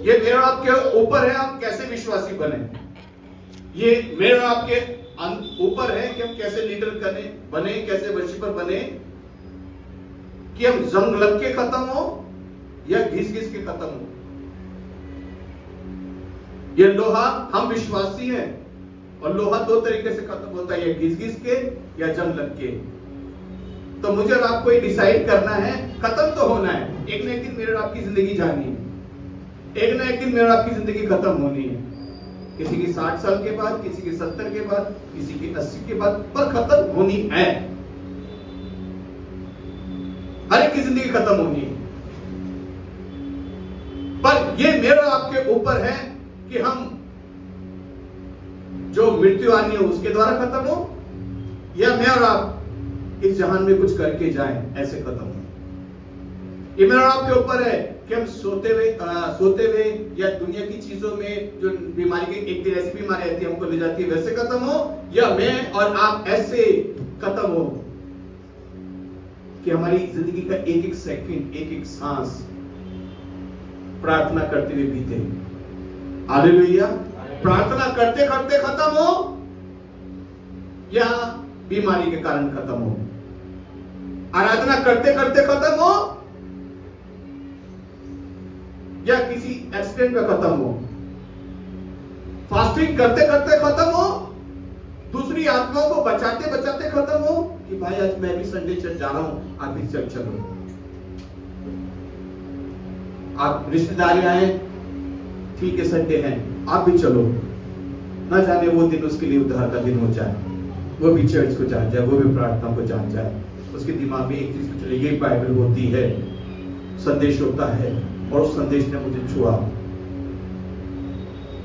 ये मेरे और आपके ऊपर है हम कैसे विश्वासी बने। ये मेरे और आपके ऊपर है कि हम कैसे लीडर बने, कैसे वर्शिपर बने, कि हम जंग लग के खत्म हो या घिस घिस के खत्म हो। ये लोहा, हम विश्वासी हैं और लोहा दो तरीके से खत्म होता है, या घिस घिस के या जंग लग के। तो मुझे और आपको ये डिसाइड करना है, खत्म तो होना है, एक ना एक दिन मेरे और आपकी जिंदगी जानी है, एक ना एक दिन मेरे और आपकी जिंदगी खत्म होनी है। किसी की 60 साल के बाद, किसी की 70 के बाद, किसी की 80 के बाद, पर खत्म होनी है। हर एक की जिंदगी खत्म होनी है। पर ये मेरे और आपके ऊपर है कि हम जो मृत्यु आनी है उसके द्वारा खत्म हो, या मैं और आप इस जहान में कुछ करके जाएं ऐसे खत्म हो। ये मेरे और आपके ऊपर है कि हम सोते हुए या दुनिया की चीजों में जो बीमारी की एक दिन ऐसी बीमारी आती है हमको ले जाती है वैसे खत्म हो, या मैं और आप ऐसे खत्म हो कि हमारी जिंदगी का एक एक सेकंड, एक एक सांस प्रार्थना करते हुए बीते। हालेलुया। प्रार्थना करते करते खत्म हो या बीमारी के कारण खत्म हो, आराधना करते करते खत्म हो या किसी एक्सीडेंट में खत्म हो, फास्टिंग करते करते खत्म हो, दूसरी आत्माओं को बचाते बचाते खत्म हो कि भाई आज मैं भी संडे चर्च जा रहा हूं, आप भी चर्च चलो। आप रिश्तेदारी आए, ठीक है संडे है, आप भी चलो। ना जाने वो दिन उसके लिए उद्धार का दिन हो जाए, वो भी चर्च को जान जाए, वो भी प्रार्थना को जान जाए, उसके दिमाग में एक चीज चले, ये बाइबल होती है, संदेश होता है और उस संदेश ने मुझे छुआ।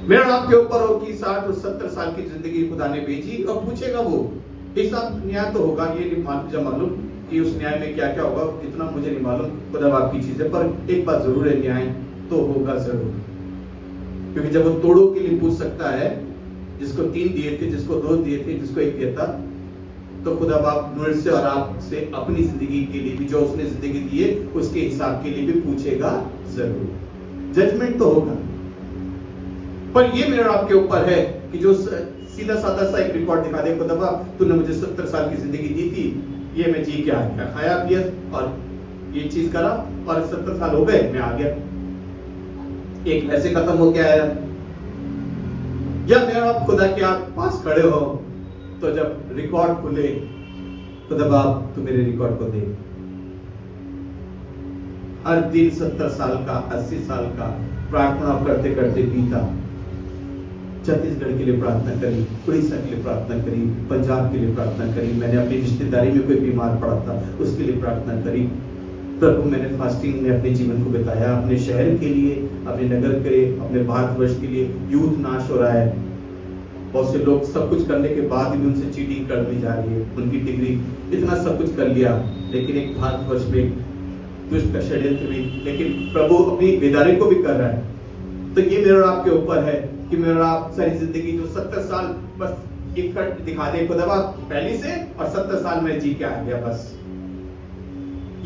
मेरा आपके ऊपर हो कि 60 और 70 साल की जिंदगी खुदा ने भेजी और पूछेगा वो हिसाब, न्याय तो होगा। ये नहीं मालूम कि उस न्याय में क्या क्या होगा, इतना मुझे नहीं मालूम, खुदा आपकी चीजें, पर एक बात जरूर है, न्याय तो होगा जरूर। क्योंकि जब वो तोड़ों के लिए पूछ सकता है, जिसको 3 दिए थे, जिसको 2 दिए थे, जिसको 1 दिया था, तो खुदा बाप मुझ से और आप से अपनी जिंदगी के लिए भी, जो उसने जिंदगी दी है उसके हिसाब के लिए भी पूछेगा जरूर। जजमेंट तो होगा। पर ये मेरा आपके ऊपर है कि जो सीधा साधा सा एक रिकॉर्ड दिखा दे, खुदा बाप तूने मुझे 70 साल की जिंदगी दी थी, ये मैं जी क्या खाया पिया और ये चीज करा और 70 साल हो गए, मैं आ गया, एक ऐसे खत्म हो गया है। या मेरा आप खुदा के आप पास खड़े हो, तो जब रिकॉर्ड खुले, खुदा बाप तू मेरे रिकॉर्ड को दे। हर दिन 70 साल का, 80 साल का प्रार्थना करते करते बीता। छत्तीसगढ़ के लिए प्रार्थना करी, उड़ीसा के लिए प्रार्थना करी, पंजाब के लिए प्रार्थना करी, मैंने अपनी रिश्तेदारी में कोई बीमार पड़ा था उसके लिए प्रार्थना करी। प्रभु मैंने फास्टिंग में अपने जीवन को बिताया, अपने शहर के लिए, अपने नगर के लिए, अपने भारतवर्ष के लिए। यूथ नाश हो रहा है, बहुत से लोग सब कुछ करने के बाद भी उनसे चीटिंग कर दी जा रही है, उनकी डिग्री, इतना सब कुछ कर लिया, लेकिन एक भारतवर्ष में दुष्ट का षड्यंत्र भी, लेकिन प्रभु अपनी बेदारी को भी कर रहा है। तो ये मेरा आपके ऊपर है कि मेरा आप सारी जिंदगी जो 70 साल बस एक कट दिखा दे खुदा बाप पहले से, और 70 साल में जी के आ गया बस।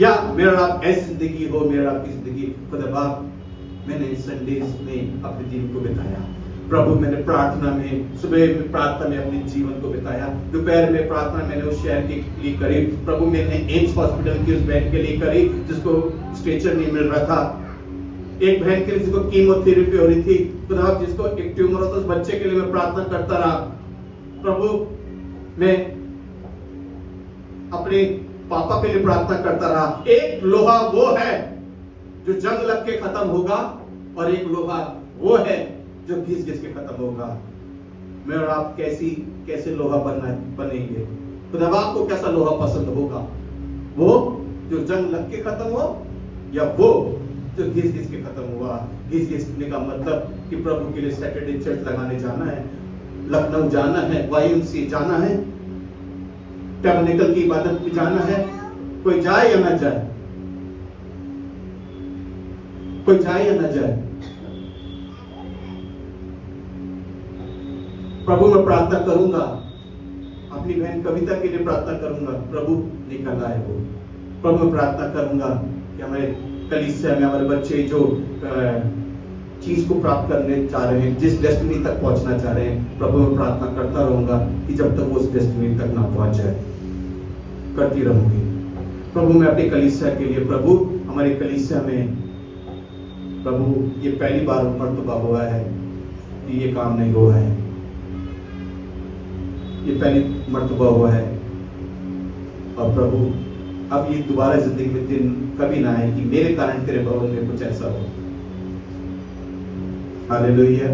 या मेरा आप ऐसी जिंदगी हो, मेरा आपकी जिंदगी, खुदा बाप मैंने संडेज में अपने दिन को बिताया, प्रभु मैंने प्रार्थना में, सुबह में प्रार्थना में अपने जीवन को बिताया, दोपहर में प्रार्थना मैंने उस शहर के लिए करी, प्रभु मैंने एम्स हॉस्पिटल की उस बहन के लिए करी जिसको स्ट्रेचर नहीं मिल रहा था, एक बहन के लिए जिसको कीमोथेरेपी हो रही थी, खुदा जिसको एक ट्यूमर हो तो उस बच्चे के लिए मैं प्रार्थना करता रहा। प्रभु मैं अपने पापा के लिए प्रार्थना करता रहा। एक लोहा वो है जो जंग लग के खत्म होगा, और एक लोहा वो है जो घिस घिस के खत्म होगा। मैं और आप कैसे लोहा बनेंगे? खुदा आपको कैसा लोहा पसंद होगा? वो जो जंग लग के खत्म हो, या वो जो घिस घिस के खत्म हुआ? घिस घिसने का मतलब कि प्रभु के लिए सैटरडे चर्च लगाने जाना है, लखनऊ जाना है, YMCA जाना है, टैबरनेकल की इबादत में जाना है, कोई जाए या ना जाए, कोई जाए या ना जाए। प्रभु मैं प्रार्थना करूंगा, अपनी बहन कविता के लिए प्रार्थना करूंगा, प्रभु निकल आए वो। प्रभु मैं प्रार्थना करूंगा कि हमारे कलीसिया में हमारे बच्चे जो चीज को प्राप्त करने चाह रहे हैं, जिस डेस्टिनी तक पहुंचना चाह रहे हैं, प्रभु मैं प्रार्थना करता रहूंगा कि जब तक वो उस डेस्टिनी तक ना पहुंच जाए, करती रहूंगी। प्रभु मैं अपनी कलीसिया के लिए, प्रभु हमारी कलीसिया में प्रभु ये पहली बार मर्तबा हुआ है कि ये काम नहीं हुआ है, ये पहली मर्तबा हुआ है। और प्रभु अब ये दोबारा जिंदगी में दिन कभी ना आए कि मेरे कारण तेरे भवन में कुछ ऐसा हो। हालेलुया।